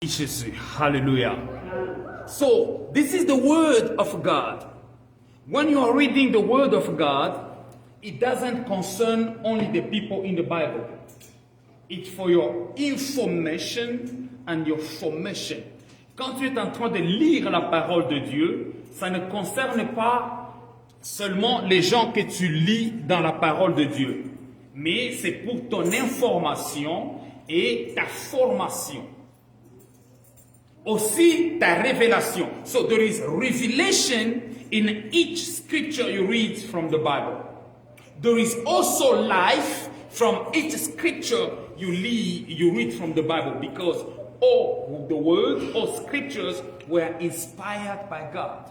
Jesus, hallelujah. So, this is the word of God. When you are reading the word of God, it doesn't concern only the people in the Bible. It's for your information and your formation. Quand tu es en train de lire la parole de Dieu, ça ne concerne pas seulement les gens que tu lis dans la parole de Dieu, mais c'est pour ton information et ta formation. Aussi ta révélation. So there is revelation in each scripture you read from the Bible. There is also life from each scripture you read from the Bible, because all the words, all scriptures were inspired by God.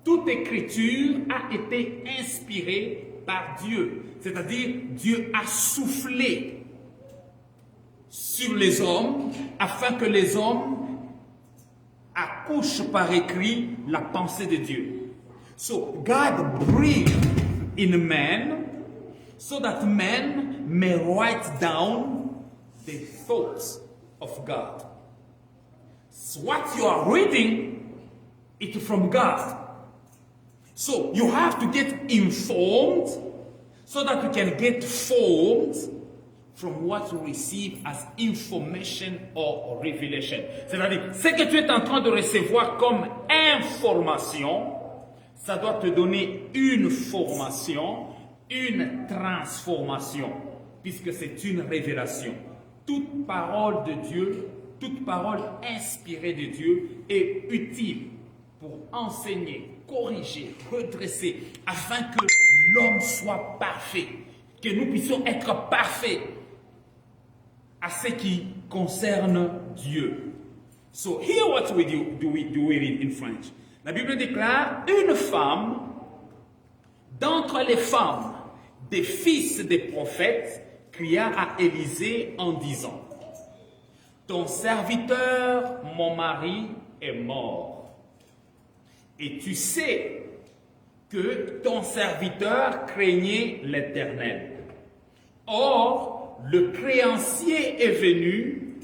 Toute écriture a été inspirée par Dieu. C'est-à-dire, Dieu a soufflé sur les hommes afin que les hommes accouchent par écrit la pensée de Dieu. So God breathed in man so that man may write down the thoughts of God. So what you are reading is from God. So you have to get informed so that you can get formed from what you receive as information or revelation. C'est-à-dire, ce que tu es en train de recevoir comme information, ça doit te donner une formation, une transformation, puisque c'est une révélation. Toute parole de Dieu, toute parole inspirée de Dieu est utile pour enseigner, corriger, redresser, afin que l'homme soit parfait, que nous puissions être parfaits à ce qui concerne Dieu. So here what we do we read in French. La Bible déclare, une femme d'entre les femmes des fils des prophètes cria à Élisée en disant, ton serviteur, mon mari, est mort. Et tu sais que ton serviteur craignait l'Éternel. Or, le créancier est venu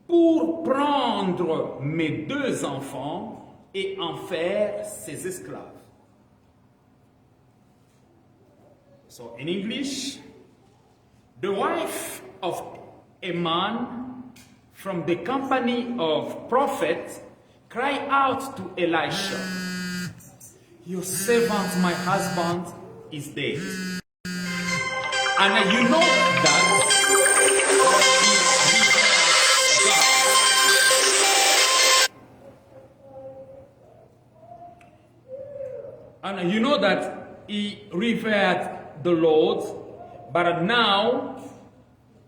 pour prendre mes 2 enfants et en faire ses esclaves. So in English, the wife of a man from the company of prophets cried out to Elisha, your servant, my husband, is dead. And you know that and you know that he revered the Lord, but now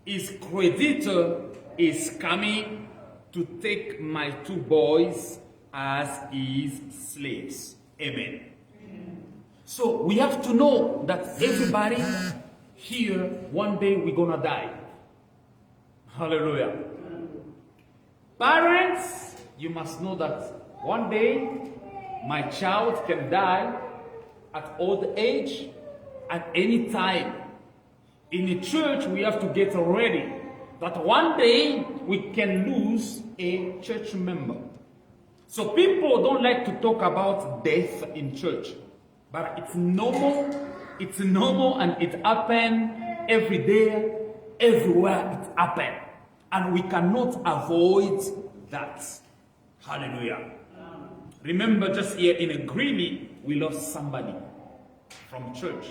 his creditor is coming to take my 2 boys as his slaves. Amen. So we have to know that everybody here, one day we're gonna die. Hallelujah. Parents, you must know that one day my child can die at old age, at any time. In the church, we have to get ready that one day we can lose a church member. So people don't like to talk about death in church, but it's normal and it happens every day, everywhere it happens. And we cannot avoid that. Hallelujah. Remember, just here in Greeley, we lost somebody from church.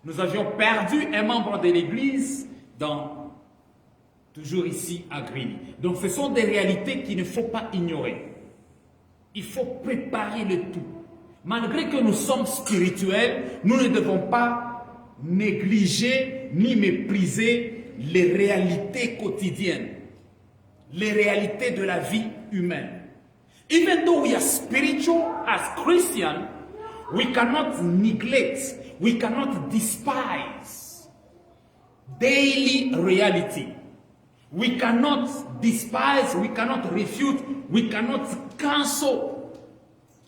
Nous avions perdu un membre de l'église toujours ici à Greeley. Donc ce sont des réalités qu'il ne faut pas ignorer. Il faut préparer le tout. Malgré que nous sommes spirituels, nous ne devons pas négliger ni mépriser les réalités quotidiennes, les réalités de la vie humaine. Even though we are spiritual as Christians, we cannot neglect, we cannot despise daily reality. We cannot despise, we cannot refute, we cannot cancel.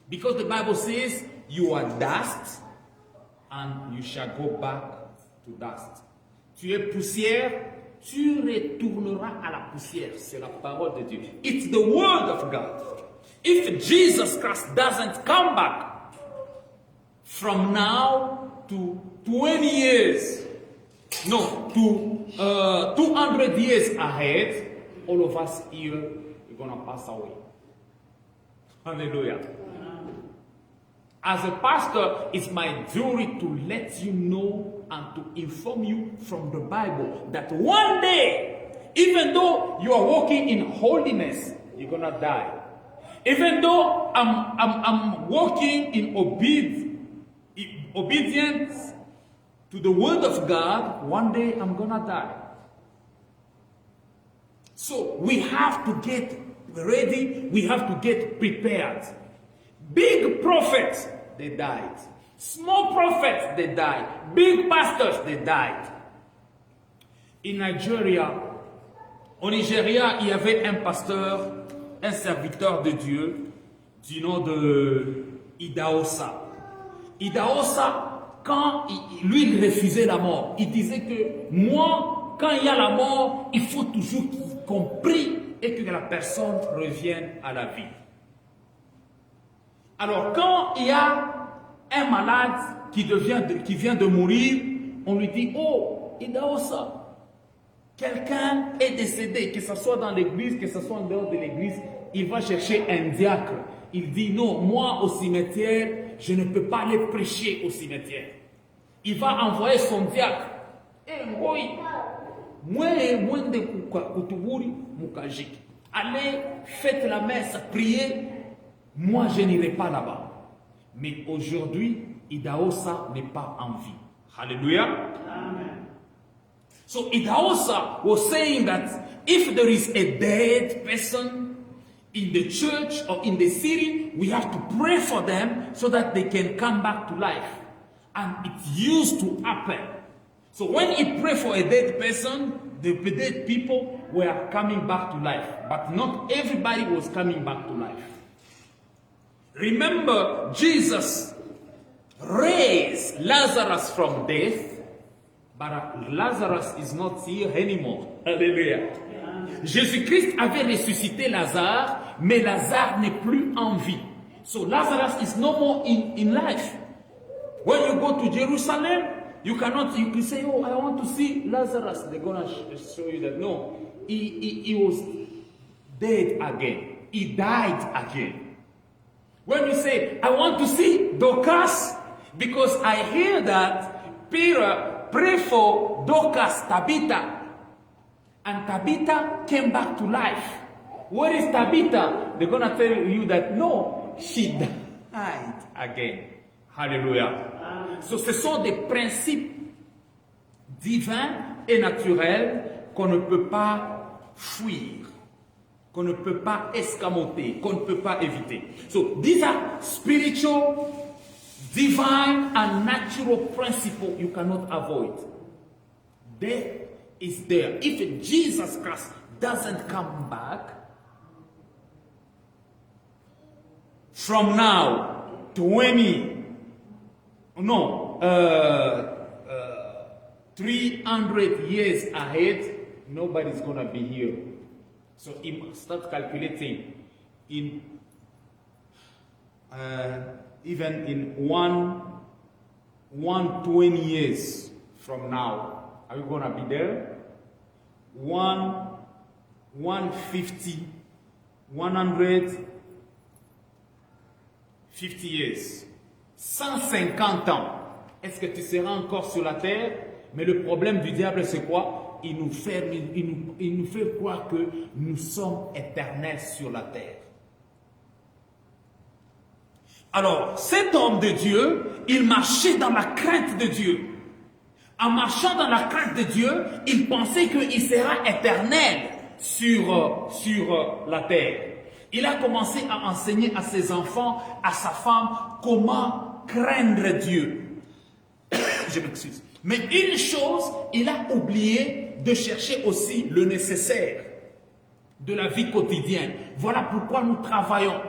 Because the Bible says, you are dust and you shall go back to dust. Tu es poussière, tu retourneras à la poussière. C'est la parole de Dieu. It's the word of God. If Jesus Christ doesn't come back from now to 20 years, no, to 200 years ahead, all of us here are going to pass away. Hallelujah. As a pastor, it's my duty to let you know and to inform you from the Bible that one day, even though you are walking in holiness, you're going to die. Even though I'm walking in obedience to the word of God, one day I'm going to die. So we have to get ready. We have to get prepared. Big prophets, they died. Small prophets, they died. Big pastors, they died. In Nigeria, au Nigeria, il y avait un pasteur, un serviteur de Dieu, du nom de Idahosa. Idahosa, quand lui, il refusait la mort, il disait que moi, quand il y a la mort, il faut toujours qu'on prie et que la personne revienne à la vie. Alors, quand il y a un malade qui vient de mourir, on lui dit, oh, Idahosa, quelqu'un est décédé, que ce soit dans l'église, que ce soit en dehors de l'église, il va chercher un diacre. Il dit, non, moi au cimetière, je ne peux pas aller prêcher au cimetière. Il va envoyer son diacre. Allez, faites la messe, priez. Moi, je n'irai pas là-bas. Mais aujourd'hui, Idahosa n'est pas en vie. Hallelujah. Amen. So Idahosa was saying that if there is a dead person in the church or in the city, we have to pray for them so that they can come back to life. And it used to happen. So when he prayed for a dead person, the dead people were coming back to life. But not everybody was coming back to life. Remember, Jesus raised Lazarus from death, but Lazarus is not here anymore. Hallelujah. Jésus-Christ avait ressuscité Lazare, mais Lazare n'est plus en vie. So Lazarus is no more in life. When you go to Jerusalem, you can say, oh, I want to see Lazarus. They're going to show you that no, he was dead again. He died again. When you say, I want to see Dorcas, because I hear that Peter prayed for Dorcas, Tabitha, and Tabitha came back to life. Where is Tabitha? They're going to tell you that no, she died again. Hallelujah. So, ce sont des principes divins et naturels qu'on ne peut pas fuir, qu'on ne peut pas escamoter, qu'on ne peut pas éviter. So these are spiritual, divine, and natural principles you cannot avoid. Death is there. If Jesus Christ doesn't come back, from now, 300 years ahead, nobody's going to be here. So he start calculating in even in 120 years from now. Are we going to be there? 150 years. 150 ans. Est-ce que tu seras encore sur la terre? Mais le problème du diable, c'est quoi? Il nous fait croire que nous sommes éternels sur la terre. Alors, cet homme de Dieu, il marchait dans la crainte de Dieu. En marchant dans la crainte de Dieu, il pensait qu'il sera éternel sur la terre. Il a commencé à enseigner à ses enfants, à sa femme, comment craindre Dieu. Je m'excuse. Mais une chose, il a oublié de chercher aussi le nécessaire de la vie quotidienne. Voilà pourquoi nous travaillons.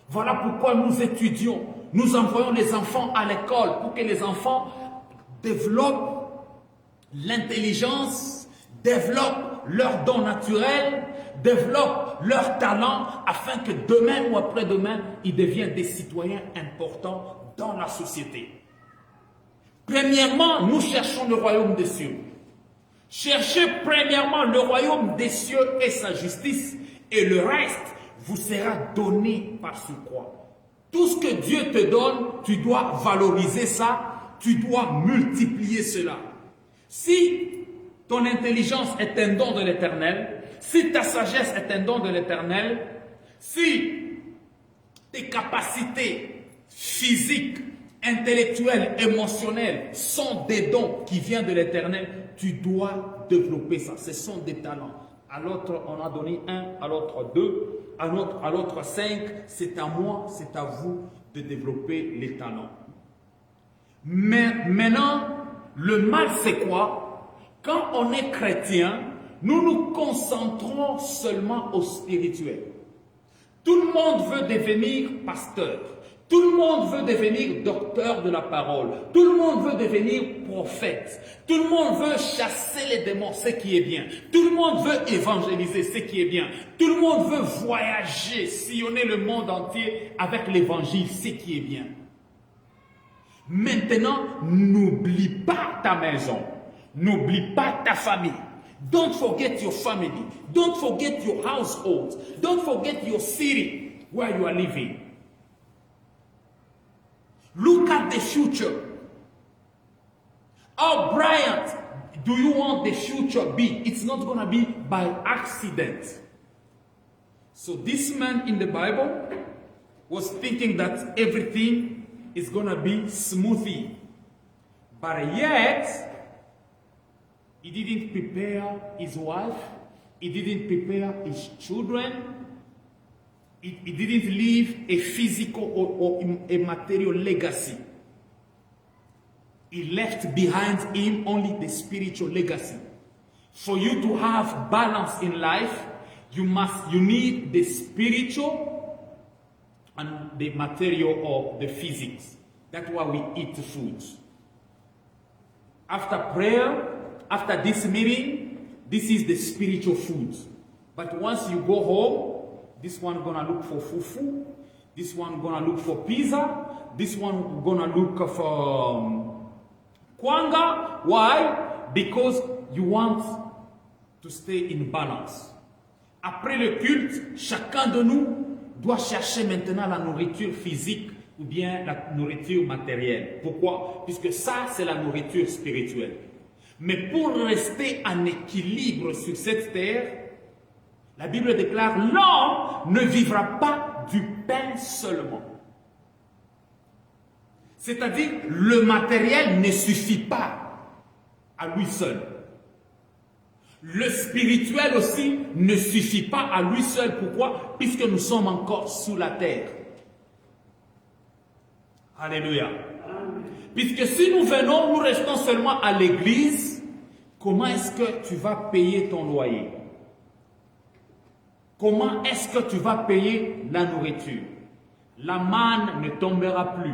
Voilà pourquoi nous étudions. Nous envoyons les enfants à l'école pour que les enfants développent l'intelligence développent leurs dons naturels, développent leurs talents, afin que demain ou après-demain, ils deviennent des citoyens importants dans la société. Premièrement, nous cherchons le royaume des cieux. Cherchez premièrement le royaume des cieux et sa justice, et le reste vous sera donné par surcroît. Tout ce que Dieu te donne, tu dois valoriser ça, tu dois multiplier cela. Si ton intelligence est un don de l'Éternel, si ta sagesse est un don de l'Éternel, si tes capacités physiques, intellectuelles, émotionnelles sont des dons qui viennent de l'Éternel, tu dois développer ça. Ce sont des talents. À l'autre, on a donné 1, à l'autre 2, à l'autre 5. C'est à moi, c'est à vous de développer les talents. Mais maintenant, le mal c'est quoi? Quand on est chrétien, nous nous concentrons seulement au spirituel. Tout le monde veut devenir pasteur. Tout le monde veut devenir docteur de la parole. Tout le monde veut devenir prophète. Tout le monde veut chasser les démons, ce qui est bien. Tout le monde veut évangéliser, ce qui est bien. Tout le monde veut voyager, sillonner le monde entier avec l'évangile, ce qui est bien. Maintenant, n'oublie pas ta maison. N'oublie pas ta famille. Don't forget your family. Don't forget your household. Don't forget your city where you are living. Look at the future. How bright do you want the future be? It's not going to be by accident. So this man in the Bible was thinking that everything is going to be smoothie. But yet, he didn't prepare his wife. He didn't prepare his children. He didn't leave a physical or a material legacy. He left behind him only the spiritual legacy. For you to have balance in life, you need the spiritual and the material or the physics. That's why we eat food. After prayer, after this meeting, this is the spiritual food. But once you go home, this one gonna look for fufu. This one gonna look for pizza. This one gonna look for kwanga. Why? Because you want to stay in balance. Après le culte, chacun de nous doit chercher maintenant la nourriture physique ou bien la nourriture matérielle. Pourquoi? Puisque ça, c'est la nourriture spirituelle. Mais pour rester en équilibre sur cette terre, la Bible déclare, l'homme ne vivra pas du pain seulement. C'est-à-dire, le matériel ne suffit pas à lui seul. Le spirituel aussi ne suffit pas à lui seul. Pourquoi? Puisque nous sommes encore sous la terre. Alléluia. Puisque si nous venons, nous restons seulement à l'église, comment est-ce que tu vas payer ton loyer? Comment est-ce que tu vas payer la nourriture? La manne ne tombera plus.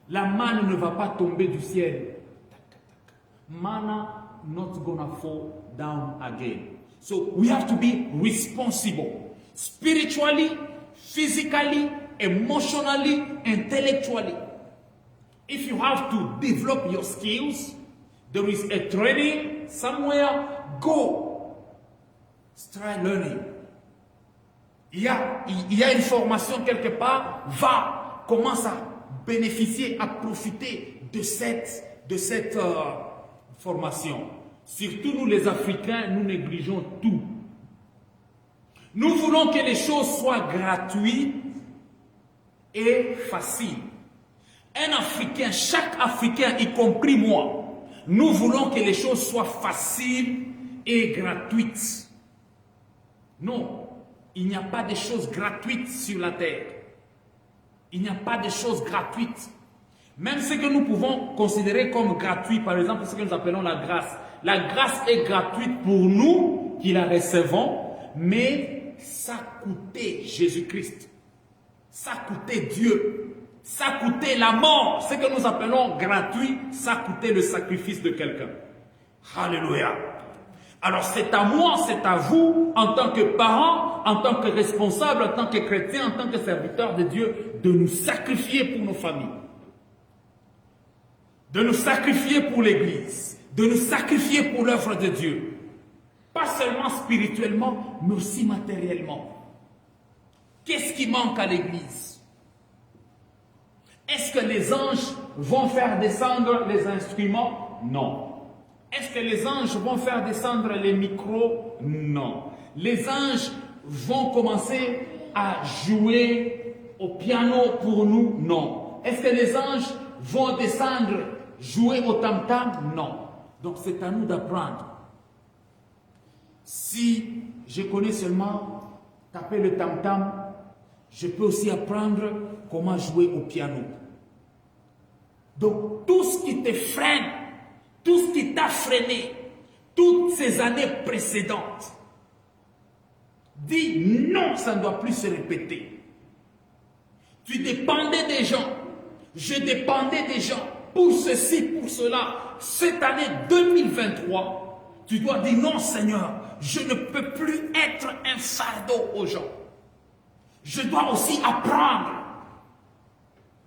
La manne ne va pas tomber du ciel. Manna not gonna fall down again. So we have to be responsible. Spiritually, physically, emotionally, intellectually. If you have to develop your skills, there is a training somewhere, go. Start learning. Il y a une formation quelque part, va, commence à bénéficier, à profiter de cette formation. Surtout nous les Africains, nous négligeons tout. Nous voulons que les choses soient gratuites et faciles. Un Africain, chaque Africain, y compris moi, nous voulons que les choses soient faciles et gratuites. Non. Il n'y a pas de choses gratuites sur la terre. Il n'y a pas de choses gratuites. Même ce que nous pouvons considérer comme gratuit, par exemple, ce que nous appelons la grâce. La grâce est gratuite pour nous qui la recevons, mais ça coûtait Jésus-Christ. Ça coûtait Dieu. Ça coûtait la mort. Ce que nous appelons gratuit, ça coûtait le sacrifice de quelqu'un. Alléluia. Alors c'est à moi, c'est à vous, en tant que parents, en tant que responsables, en tant que chrétiens, en tant que serviteurs de Dieu, de nous sacrifier pour nos familles, de nous sacrifier pour l'Église, de nous sacrifier pour l'œuvre de Dieu. Pas seulement spirituellement, mais aussi matériellement. Qu'est-ce qui manque à l'Église? Est-ce que les anges vont faire descendre les instruments? Non. Est-ce que les anges vont faire descendre les micros? Non. Les anges vont commencer à jouer au piano pour nous? Non. Est-ce que les anges vont descendre jouer au tam-tam? Non. Donc c'est à nous d'apprendre. Si je connais seulement taper le tam-tam, je peux aussi apprendre comment jouer au piano. Donc tout ce qui te freine, tout ce qui t'a freiné, toutes ces années précédentes, dis non, ça ne doit plus se répéter. Tu dépendais des gens, je dépendais des gens, pour ceci, pour cela. Cette année 2023, tu dois dire non Seigneur, je ne peux plus être un fardeau aux gens. Je dois aussi apprendre.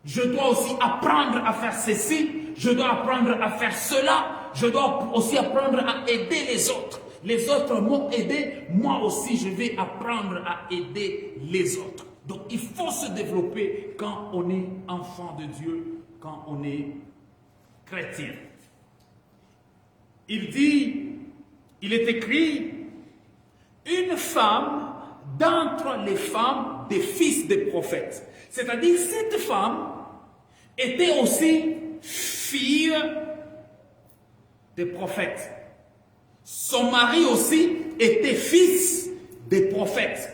Je dois aussi apprendre à faire ceci, je dois apprendre à faire cela, je dois aussi apprendre à aider les autres. Les autres m'ont aidé, moi aussi je vais apprendre à aider les autres. Donc il faut se développer quand on est enfant de Dieu, quand on est chrétien. Il dit, il est écrit, une femme d'entre les femmes des fils des prophètes. C'est-à-dire cette femme était aussi fille des prophètes. Son mari aussi était fils des prophètes.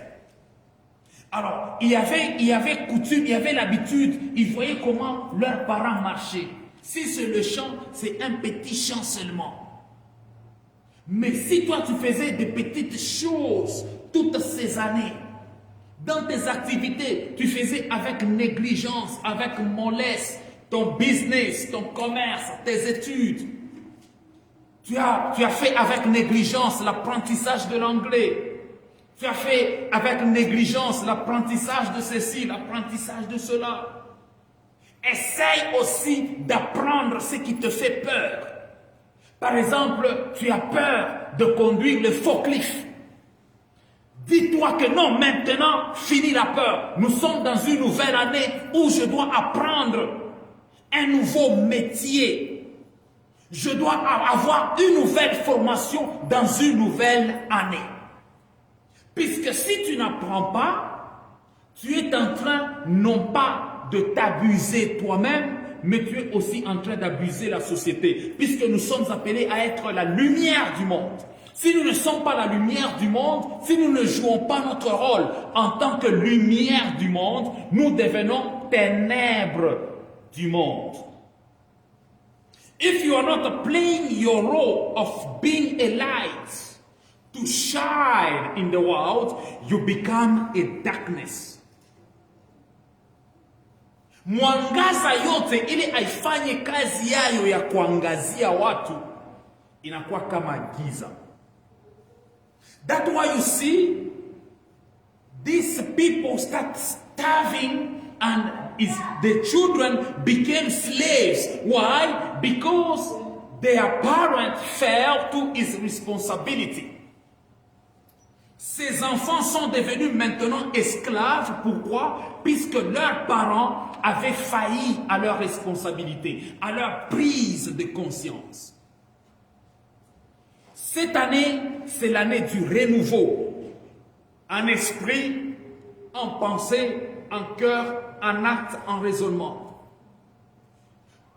Alors, il y avait coutume, il y avait l'habitude, ils voyaient comment leurs parents marchaient. Si c'est le chant, c'est un petit chant seulement. Mais si toi tu faisais des petites choses toutes ces années, dans tes activités, tu faisais avec négligence, avec mollesse, ton business, ton commerce, tes études. Tu as fait avec négligence l'apprentissage de l'anglais. Tu as fait avec négligence l'apprentissage de ceci, l'apprentissage de cela. Essaye aussi d'apprendre ce qui te fait peur. Par exemple, tu as peur de conduire le forklift. Dis-toi que non, maintenant, fini la peur. Nous sommes dans une nouvelle année où je dois apprendre un nouveau métier. Je dois avoir une nouvelle formation dans une nouvelle année. Puisque si tu n'apprends pas, tu es en train non pas de t'abuser toi-même, mais tu es aussi en train d'abuser la société. Puisque nous sommes appelés à être la lumière du monde. Si nous ne sommes pas la lumière du monde, si nous ne jouons pas notre rôle en tant que lumière du monde, nous devenons ténèbres du monde. If you are not playing your role of being a light to shine in the world, you become a darkness. Mwangaza yote ili aifanye kazi yayo ya kuangazia watu inakuwa kama giza. That's why you see these people start starving and the children became slaves. Why? Because their parent fell to his responsibility. Ces enfants sont devenus maintenant esclaves. Pourquoi? Puisque leurs parents avaient failli à leur responsabilité, à leur prise de conscience. Cette année, c'est l'année du renouveau. En esprit, en pensée, en cœur, en acte, en raisonnement.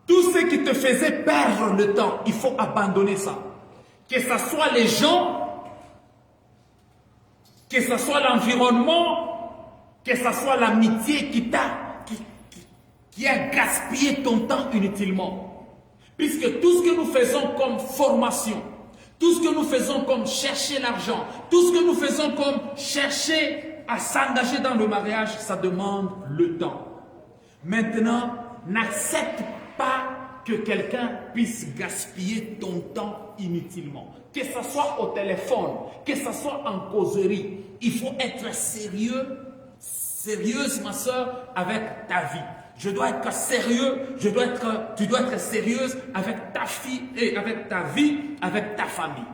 Tout ce qui te faisait perdre le temps, il faut abandonner ça. Que ce soit les gens, que ce soit l'environnement, que ce soit l'amitié qui a gaspillé ton temps inutilement. Puisque tout ce que nous faisons comme formation, tout ce que nous faisons comme chercher l'argent, tout ce que nous faisons comme chercher à s'engager dans le mariage, ça demande le temps. Maintenant, n'accepte pas que quelqu'un puisse gaspiller ton temps inutilement. Que ce soit au téléphone, que ce soit en causerie. Il faut être sérieux, sérieuse ma soeur, avec ta vie. Je dois être sérieux, tu dois être sérieuse avec ta fille et avec ta vie, avec ta famille.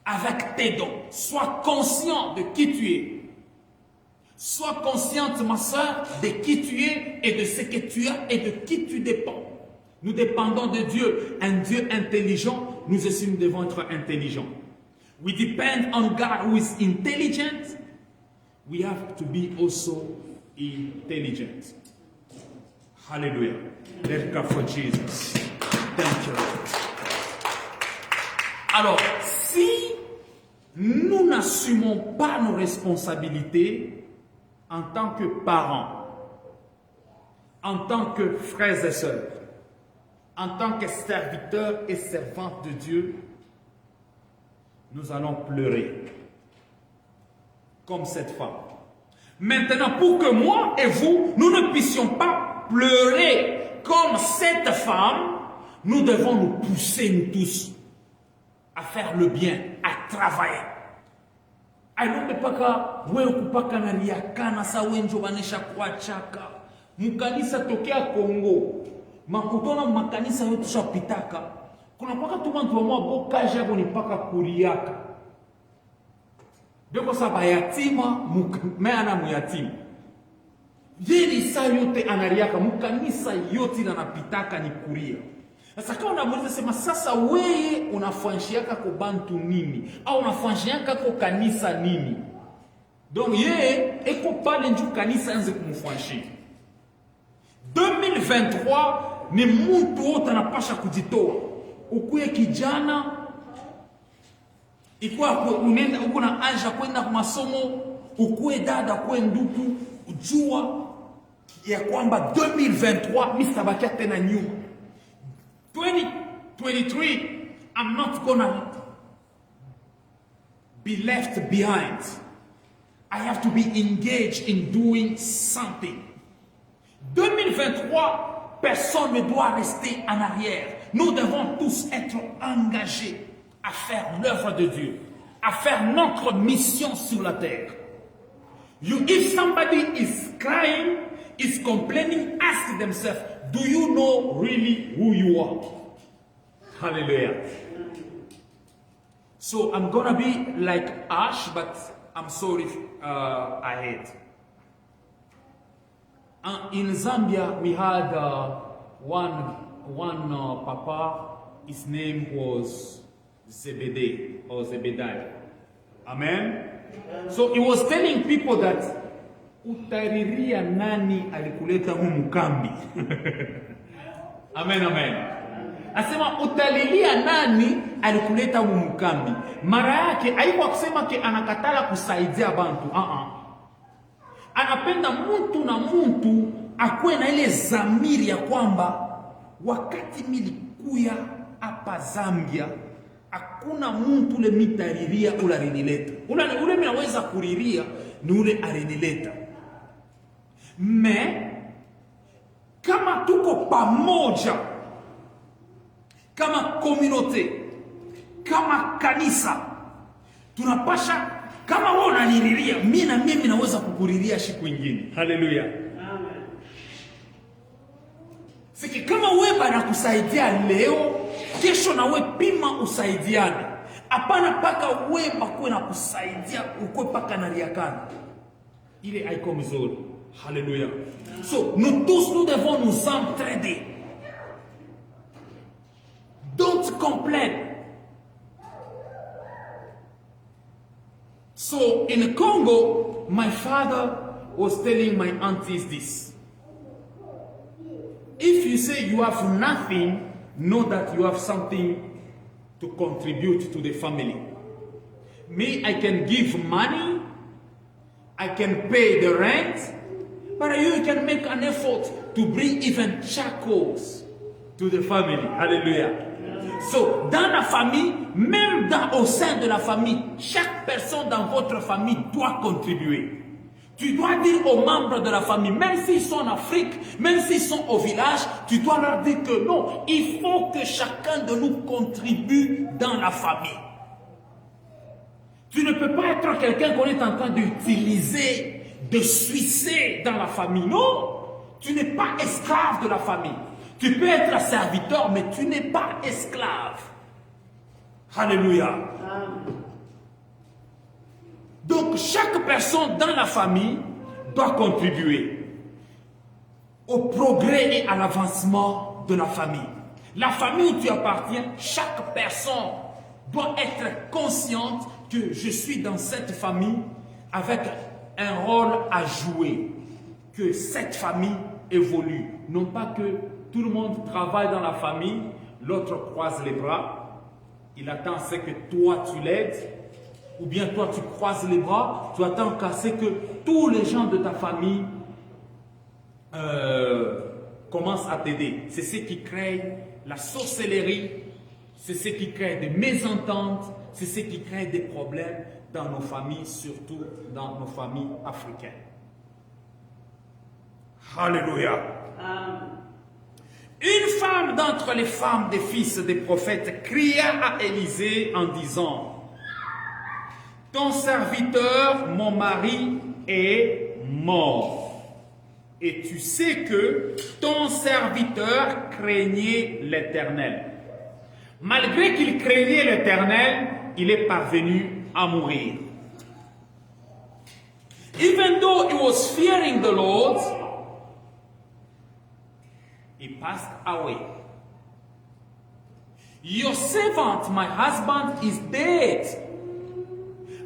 Avec tes dons. Sois conscient de qui tu es. Sois consciente, ma soeur, de qui tu es et de ce que tu as et de qui tu dépends. Nous dépendons de Dieu, un Dieu intelligent. Nous aussi, nous devons être intelligents. We depend on God who is intelligent. We have to be also intelligent. Hallelujah. Let's go for Jesus. Thank you. Alors, si nous n'assumons pas nos responsabilités en tant que parents, en tant que frères et sœurs, en tant que serviteurs et servantes de Dieu, nous allons pleurer comme cette femme. Maintenant, pour que moi et vous, nous ne puissions pas pleurer comme cette femme, nous devons nous pousser, nous tous, à faire le bien, à travailler. Alombe paka wewe kupaka na riakana sa wenjo banesha kwa chaka. Mukanisa tokea Kongo. Makutona makanisa yote shapitaka. Kuna paka tumantu wa mwa boka jabo ni paka kuriaka. Beko saba yatima, meana muyatima. Yeni sa yote anariaka, mukanisa yote na napitaka ni kuria. Sasa kama unamuuliza sema sasa wewe unafanshiaka kwa bantu nini? Au unafanshiaka kwa kanisa nini? Donc yeye eko pale nju kanisa anze kumfanshia. 2023 ni mtu wote anapasha kujitoa. Ukuye kijana, ikuwa unaenda uko na anja kwenda kwa masomo, ukuwe dada kwa ndugu, ujua ya kwamba 2023 mistabakia tena nyuma. 2023, I'm not gonna be left behind. I have to be engaged in doing something. 2023, personne ne doit rester en arrière. Nous devons tous être engagés à faire l'œuvre de Dieu, à faire notre mission sur la terre. If somebody is crying, is complaining, ask themselves, do you know really who you are? Hallelujah. So I'm gonna be like Ash, but I'm sorry ahead. In Zambia, we had one papa. His name was Zebedee or Zebediah. Amen. So he was telling people that utariria nani alikuleta humu kambi. Amen, amen. Asema utalilia nani alikuleta humu kambi. Mara yake haikuwa kusema ke anakatala kusaidia bantu. Anapenda mtu na mtu akuwe na ile zamiri ya kwamba wakati milikuya hapa Zambia hakuna mtu ule mitariria ula alinileta. Ule minaweza kuriria ni ule alinileta. Me kama tuko pamoja, kama community, kama kanisa, tunapasha kama wewe unaniriria, mimi na mimi naweza kukuriria siku nyingine. Haleluya. Amen. Siki kama wewe bana kusaidia leo, kesho na wewe pima usaidiane. Hapana paka wewe bakwe na kusaidia ukwe paka na riakana. Ile haiko mzuri. Hallelujah. So, nous tous, nous devons nous entraider. Don't complain. So, in Congo, my father was telling my aunties this. If you say you have nothing, know that you have something to contribute to the family. Me, I can give money, I can pay the rent, but you can make an effort to bring even charcoals to the family. Hallelujah. So, dans la famille, même au sein de la famille, chaque personne dans votre famille doit contribuer. Tu dois dire aux membres de la famille, même s'ils sont en Afrique, même s'ils sont au village, tu dois leur dire que non, il faut que chacun de nous contribue dans la famille. Tu ne peux pas être quelqu'un qu'on est en train d'utiliser, de sucer dans la famille. Non, tu n'es pas esclave de la famille. Tu peux être un serviteur, mais tu n'es pas esclave. Alléluia. Donc, chaque personne dans la famille doit contribuer au progrès et à l'avancement de la famille. La famille où tu appartiens, chaque personne doit être consciente que je suis dans cette famille avec un rôle à jouer, que cette famille évolue. Non pas que tout le monde travaille dans la famille, l'autre croise les bras, il attend ce que toi tu l'aides, ou bien toi tu croises les bras, tu attends qu'à ce que tous les gens de ta famille commencent à t'aider. C'est ce qui crée la sorcellerie, c'est ce qui crée des mésententes, c'est ce qui crée des problèmes dans nos familles, surtout dans nos familles africaines. Alléluia. Une femme d'entre les femmes des fils des prophètes cria à Élisée en disant: ton serviteur, mon mari, est mort. Et tu sais que ton serviteur craignait l'Éternel. Malgré qu'il craignait l'Éternel, il est parvenu à mourir. Even though he was fearing the Lord, he passed away. Your servant, my husband, is dead.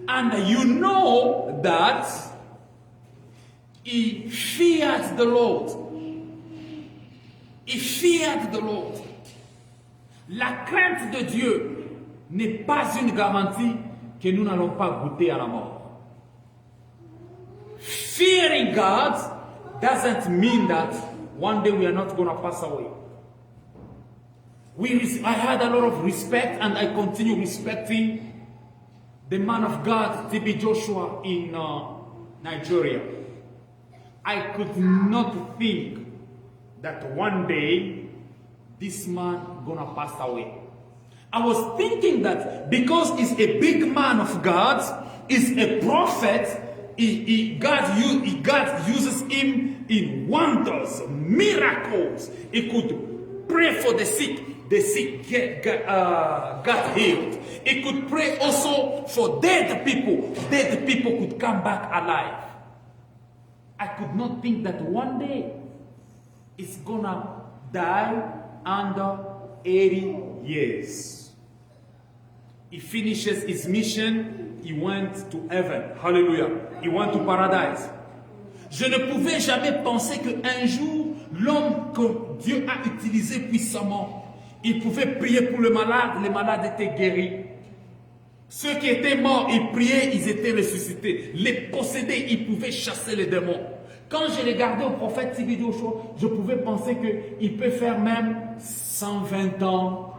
And you know that he feared the Lord. He feared the Lord. La crainte de Dieu n'est pas une garantie que nous n'allons pas goûter à la mort. Fearing God doesn't mean that one day we are not going to pass away. I had a lot of respect, and I continue respecting the man of God, TB Joshua, in Nigeria. I could not think that one day this man gonna pass away. I was thinking that because he's a big man of God, he's a prophet, God uses him in wonders, miracles. He could pray for the sick got healed. He could pray also for dead people could come back alive. I could not think that one day it's gonna die under 80 years. He finishes his mission, he went to heaven. Hallelujah. He went to paradise. Je ne pouvais jamais penser qu'un jour, l'homme que Dieu a utilisé puissamment, il pouvait prier pour les malades étaient guéris. Ceux qui étaient morts, ils priaient, ils étaient ressuscités. Les possédés, ils pouvaient chasser les démons. Quand je regardais au prophète TB Joshua, je pouvais penser qu'il peut faire même 120 ans,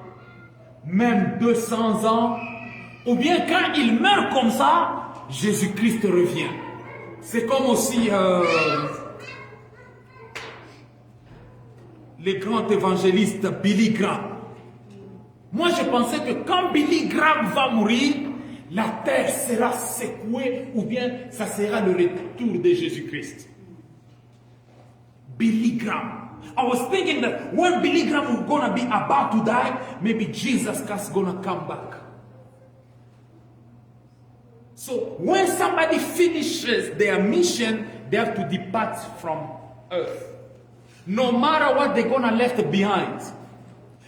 même 200 ans, ou bien quand il meurt comme ça, Jésus-Christ revient. C'est comme aussi les grands évangélistes Billy Graham. Moi, je pensais que quand Billy Graham va mourir, la terre sera secouée ou bien ça sera le retour de Jésus-Christ. Billy Graham. I was thinking that when Billy Graham was going to be about to die, maybe Jesus Christ is going to come back. So when somebody finishes their mission, they have to depart from earth. No matter what they're going to left behind.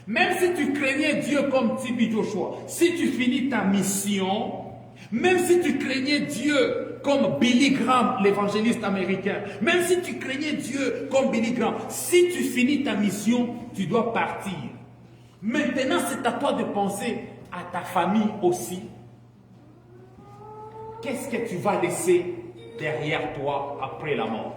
Même si tu craignais Dieu comme TB Joshua, si tu finis ta mission, même si tu craignais Dieu comme Billy Graham, l'évangéliste américain, même si tu craignais Dieu comme Billy Graham, si tu finis ta mission, tu dois partir. Maintenant, c'est à toi de penser à ta famille aussi. Qu'est-ce que tu vas laisser derrière toi après la mort?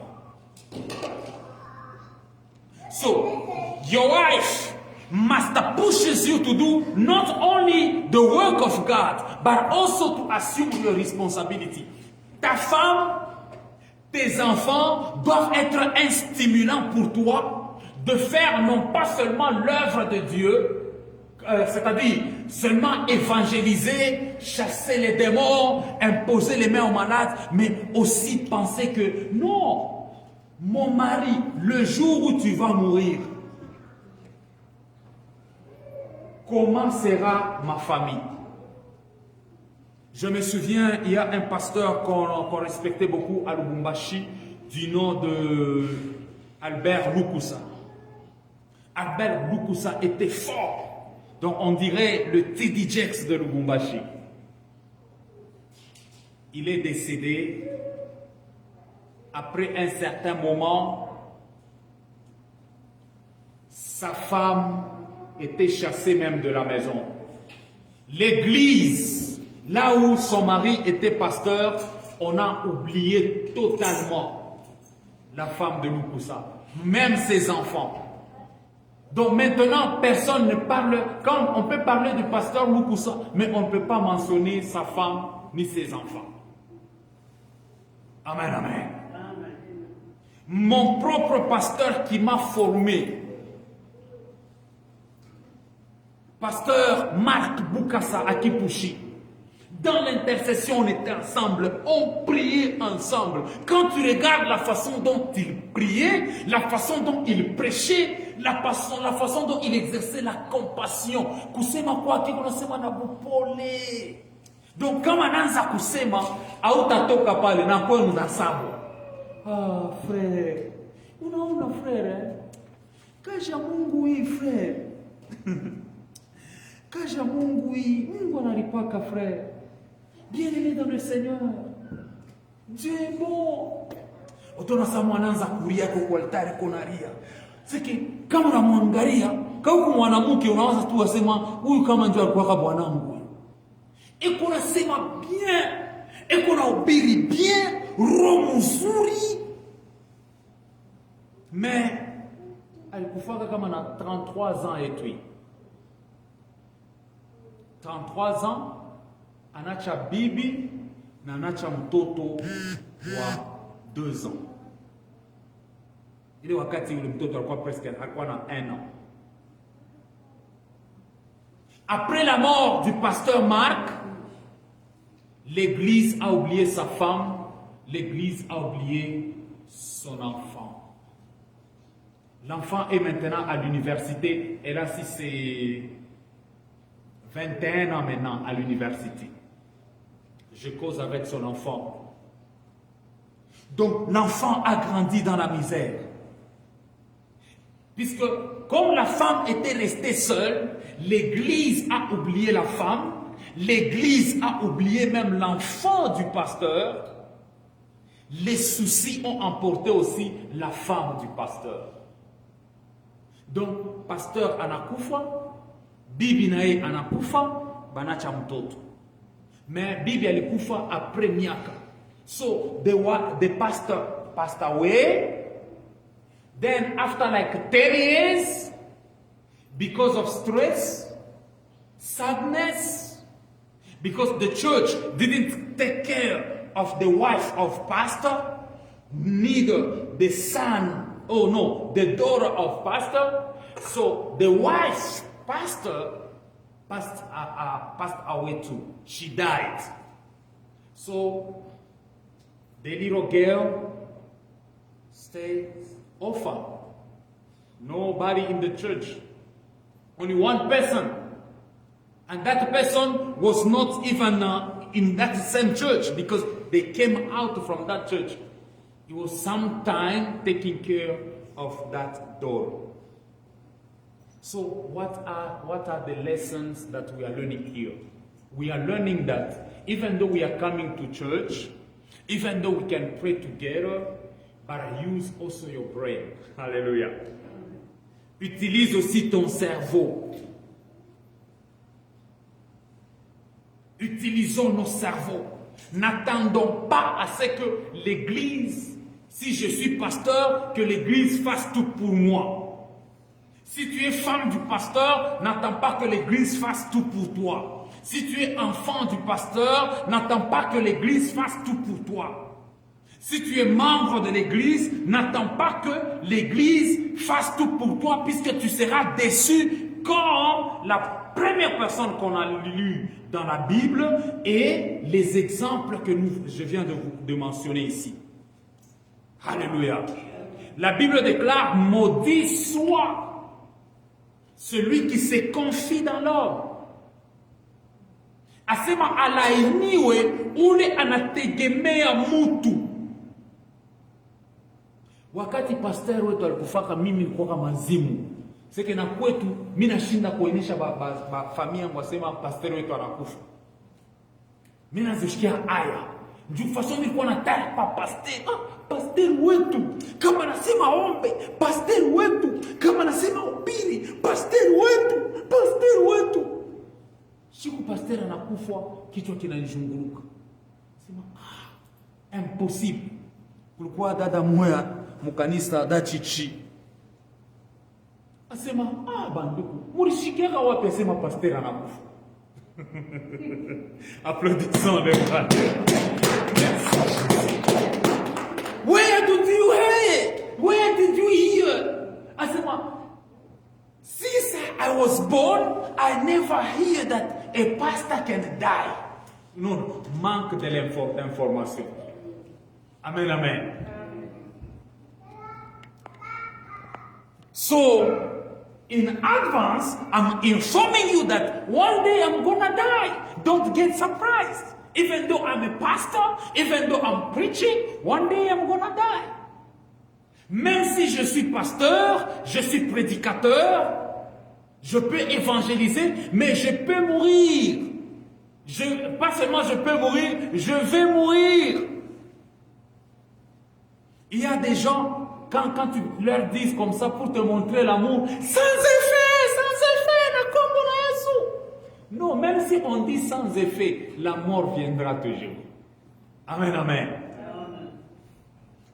So, your wife must pushes you to do not only the work of God, but also to assume your responsibility. Ta femme te tes enfants doivent être un stimulant pour toi de faire non pas seulement l'œuvre de Dieu, c'est-à-dire seulement évangéliser, chasser les démons, imposer les mains aux malades, mais aussi penser que non, mon mari, le jour où tu vas mourir, comment sera ma famille? Je me souviens, il y a un pasteur qu'on respectait beaucoup à Lubumbashi, du nom de Albert Lukusa. Albert Lukusa était fort. Donc on dirait le Teddy Jakes de Lubumbashi. Il est décédé après un certain moment. Sa femme était chassée même de la maison. L'église, là où son mari était pasteur, on a oublié totalement la femme de Lukusa, même ses enfants. Donc maintenant, personne ne parle, quand on peut parler du pasteur Lukusa, mais on ne peut pas mentionner sa femme ni ses enfants. Amen, amen. Mon propre pasteur qui m'a formé, pasteur Marc Bukasa à Kipushi, dans l'intercession, on était ensemble, on priait ensemble. Quand tu regardes la façon dont il priait, la façon dont il prêchait, la façon dont il exerçait la compassion. Kusema kwa kikunasema na bupole. Donc kama anaanza kusema, hautatoka pale na kwenu na sabo. Ah, frère. Unaona frère? Kaja Mungu hii frère. Kaja Mungu hii. Mungu analipaka frère. Bien-aimé dans le Seigneur, Dieu est bon. Utaona saa mwananza kulia kwa altari kunalia. Siki kama unamwangalia, kama mwanamke unaanza tu wasema huyu kama ndio alikuwa bwanangu. Eko nasema bien, eko na ubiri bien, roho mzuri. Mais alikufaka kama na 33 ans et tout. 33 ans anacha bibi na anacha mtoto wa 2 ans. Ile wakati yule mtoto alikuwa presque alikuwa na 1 an. Après la mort du pasteur Marc, l'église a oublié sa femme, l'église a oublié son enfant. L'enfant est maintenant à l'université, et là si c'est 21 ans maintenant à l'université. Je cause avec son enfant. Donc l'enfant a grandi dans la misère. Puisque comme la femme était restée seule, l'église a oublié la femme, l'église a oublié même l'enfant du pasteur. Les soucis ont emporté aussi la femme du pasteur. Donc, pasteur anakufa, bibi nae anakufa, banacha mtoto. Mais bibi alikufa après miaka. So the pastor passed away. Then after like 10 years, because of stress, sadness, because the church didn't take care of the wife of pastor, neither the son, oh no, the daughter of pastor. So the wife pastor passed away too. She died. So the little girl stayed orphan. Nobody in the church. Only one person. And that person was not even in that same church because they came out from that church. He was sometime taking care of that daughter. So what are the lessons that we are learning here? We are learning that even though we are coming to church, even though we can pray together, but use also your brain. Alléluia. Utilise aussi ton cerveau. Utilisons nos cerveaux. N'attendons pas à ce que l'Église, si je suis pasteur, que l'Église fasse tout pour moi. Si tu es femme du pasteur, n'attends pas que l'Église fasse tout pour toi. Si tu es enfant du pasteur, n'attends pas que l'Église fasse tout pour toi. Si tu es membre de l'église, n'attends pas que l'église fasse tout pour toi puisque tu seras déçu comme la première personne qu'on a lue dans la Bible et les exemples que je viens de mentionner ici. Alléluia. La Bible déclare, maudit soit celui qui se confie dans l'homme. Asema alainiwe ule anategemea mtu. Wakati pastor wetu alikufaka mimi nilikuwa mazimu. Seke na kwetu mimi nashinda kuonyesha familia yangu asema pastor wetu anakufa. Mimi nazishikia aya. Ndio façon nilikuwa nataka pa pastor. Pastor wetu kama nasema ombe, pastor wetu kama nasema ubiri, pastor wetu. Siku pastor anakufa kichwa kinanizunguruka. Sema impossible. Kulikuwa dada mmoja mkanisa da chichi. Asema banduku, mulishikiaka wapi asema pastor anakufa. Applaudissons le frère. Where did you hear? Where did you hear? Asema, since I was born, I never hear that a pastor can die. Non, manque de l'information. Amen, amen. So, in advance, I'm informing you that one day I'm gonna die. Don't get surprised. Even though I'm a pastor, even though I'm preaching, one day I'm gonna die. Même si je suis pasteur, je suis prédicateur, je peux évangéliser, mais je peux mourir. Pas seulement je peux mourir, je vais mourir. Il y a des gens, quand tu leur dis comme ça pour te montrer l'amour, sans effet, non, même si on dit sans effet, la mort viendra toujours. Amen, amen.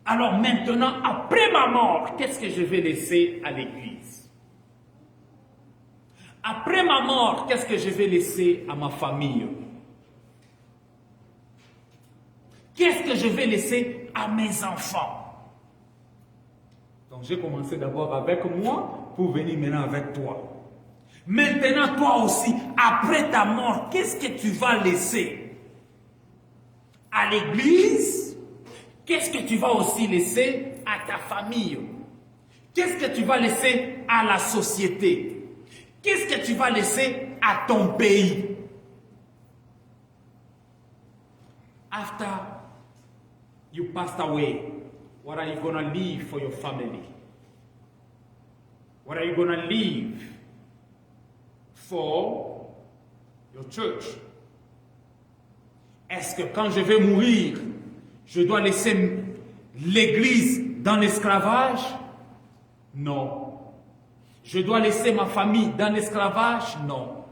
Alors maintenant, après ma mort, qu'est-ce que je vais laisser à l'église? Après ma mort, qu'est-ce que je vais laisser à ma famille? Qu'est-ce que je vais laisser à mes enfants? Donc j'ai commencé d'abord avec moi pour venir maintenant avec toi. Maintenant, toi aussi, après ta mort, qu'est-ce que tu vas laisser à l'église? Qu'est-ce que tu vas aussi laisser à ta famille? Qu'est-ce que tu vas laisser à la société? Qu'est-ce que tu vas laisser à ton pays? After you passed away, what are you going to leave for your family? What are you going to leave for your church? Est-ce que quand je vais mourir, je dois laisser l'église dans l'esclavage? Non. Je dois laisser ma famille dans l'esclavage? Non.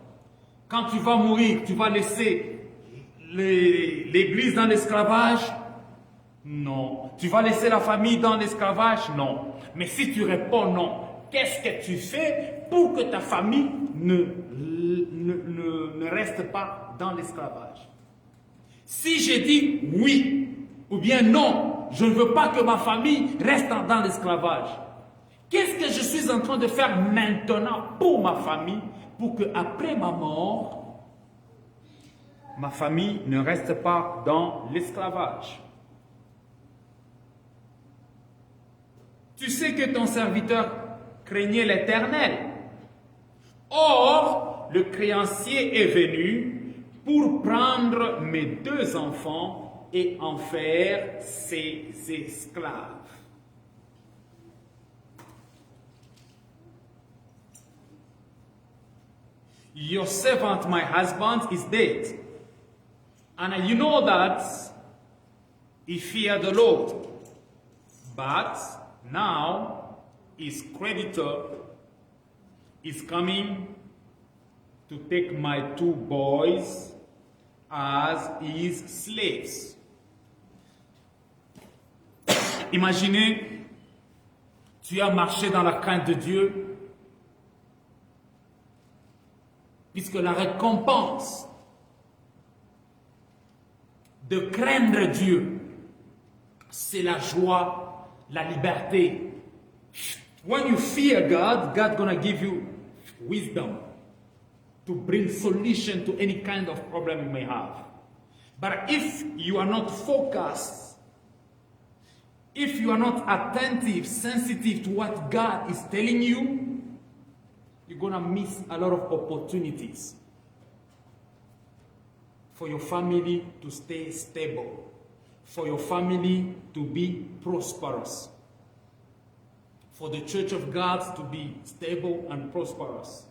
Quand tu vas mourir, tu vas laisser l'église dans l'esclavage? Non. Tu vas laisser la famille dans l'esclavage? Non. Mais si tu réponds non, qu'est-ce que tu fais pour que ta famille ne reste pas dans l'esclavage? Si je dis oui ou bien non, je ne veux pas que ma famille reste dans l'esclavage. Qu'est-ce que je suis en train de faire maintenant pour ma famille, pour que après ma mort, ma famille ne reste pas dans l'esclavage? Tu sais que ton serviteur craignait l'Éternel. Or, le créancier est venu pour prendre mes 2 enfants et en faire ses esclaves. Your servant, my husband, is dead. And you know that he feared the Lord. But now his creditor is coming to take my 2 boys as his slaves. Imaginez, tu as marché dans la crainte de Dieu, puisque la récompense de craindre Dieu, c'est la joie, la liberté. When you fear God, God's gonna give you wisdom to bring solution to any kind of problem you may have. But if you are not focused, if you are not attentive, sensitive to what God is telling you, you're gonna miss a lot of opportunities for your family to stay stable, for your family to be prosperous, for the church of God to be stable and prosperous.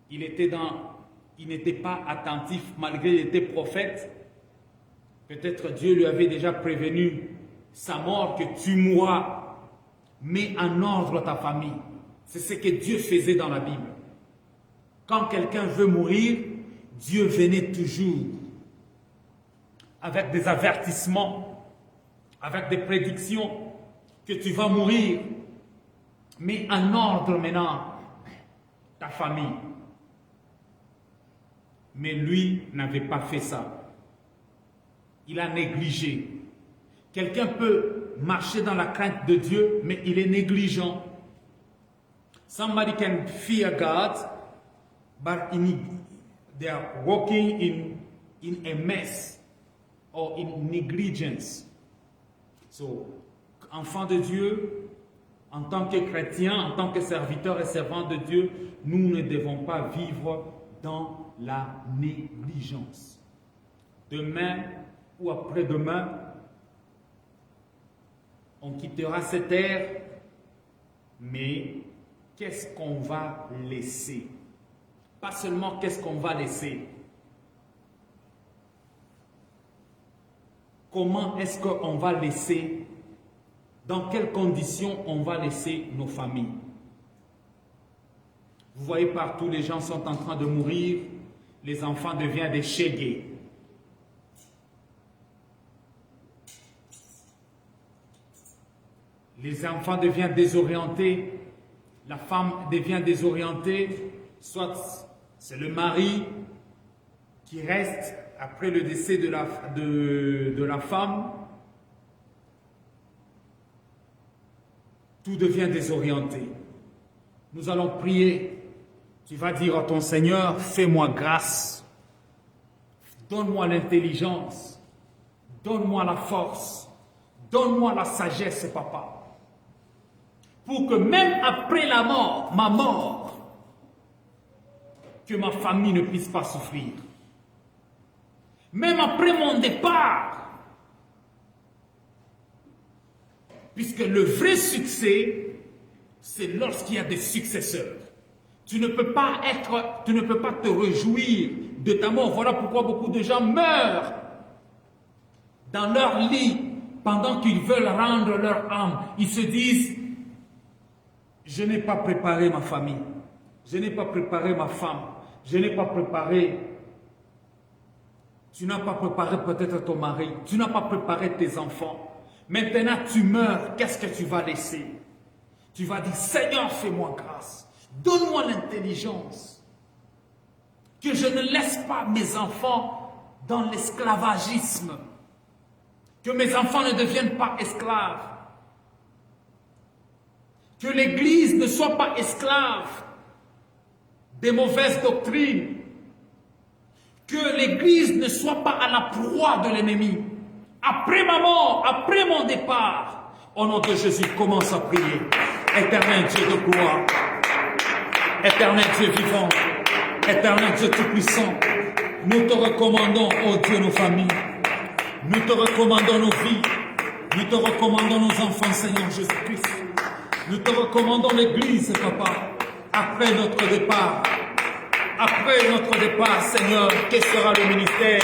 Il n'était pas attentif malgré qu'il était prophète. Peut-être Dieu lui avait déjà prévenu sa mort, que tu mourras. Mets en ordre ta famille. C'est ce que Dieu faisait dans la Bible. Quand quelqu'un veut mourir, Dieu venait toujours avec des avertissements, avec des prédictions que tu vas mourir. Mets en ordre maintenant ta famille. Mais lui n'avait pas fait ça. Il a négligé. Quelqu'un peut marcher dans la crainte de Dieu, mais il est négligent. Somebody can fear God, but they are walking in a mess or in negligence. So, enfant de Dieu, en tant que chrétien, en tant que serviteur et servant de Dieu, nous ne devons pas vivre dans la négligence. Demain ou après-demain, on quittera cette terre, mais qu'est-ce qu'on va laisser? Pas seulement qu'est-ce qu'on va laisser. Comment est-ce qu'on va laisser? Dans quelles conditions on va laisser nos familles? Vous voyez partout, les gens sont en train de mourir, les enfants deviennent des chégués. Les enfants deviennent désorientés, la femme devient désorientée, soit c'est le mari qui reste après le décès de la femme. Tout devient désorienté. Nous allons prier. Tu vas dire à ton Seigneur, fais-moi grâce. Donne-moi l'intelligence. Donne-moi la force. Donne-moi la sagesse, papa. Pour que même après la mort, ma mort, que ma famille ne puisse pas souffrir. Même après mon départ. Puisque le vrai succès, c'est lorsqu'il y a des successeurs. Tu ne peux pas te réjouir de ta mort. Voilà pourquoi beaucoup de gens meurent dans leur lit pendant qu'ils veulent rendre leur âme. Ils se disent, je n'ai pas préparé ma famille, je n'ai pas préparé ma femme, je n'ai pas préparé. Tu n'as pas préparé peut-être ton mari, tu n'as pas préparé tes enfants. Maintenant tu meurs, qu'est-ce que tu vas laisser? Tu vas dire, Seigneur, fais-moi grâce. Donne-moi l'intelligence. Que je ne laisse pas mes enfants dans l'esclavagisme. Que mes enfants ne deviennent pas esclaves. Que l'Église ne soit pas esclave des mauvaises doctrines. Que l'Église ne soit pas à la proie de l'ennemi. Après ma mort, après mon départ, au nom de Jésus, commence à prier. Éternel Dieu de gloire, éternel Dieu vivant, éternel Dieu tout-puissant, nous te recommandons, oh Dieu, nos familles, nous te recommandons nos vies, nous te recommandons nos enfants, Seigneur Jésus-Christ, nous te recommandons l'Église, Papa, après notre départ, Seigneur, quel sera le ministère?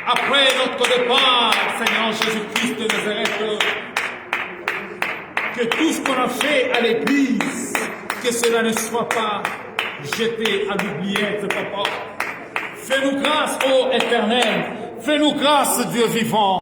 Après notre départ, Seigneur Jésus-Christ de Nazareth, que tout ce qu'on a fait à l'Église, que cela ne soit pas jeté à l'oubliette, Papa. Fais-nous grâce, ô Éternel. Fais-nous grâce, Dieu vivant.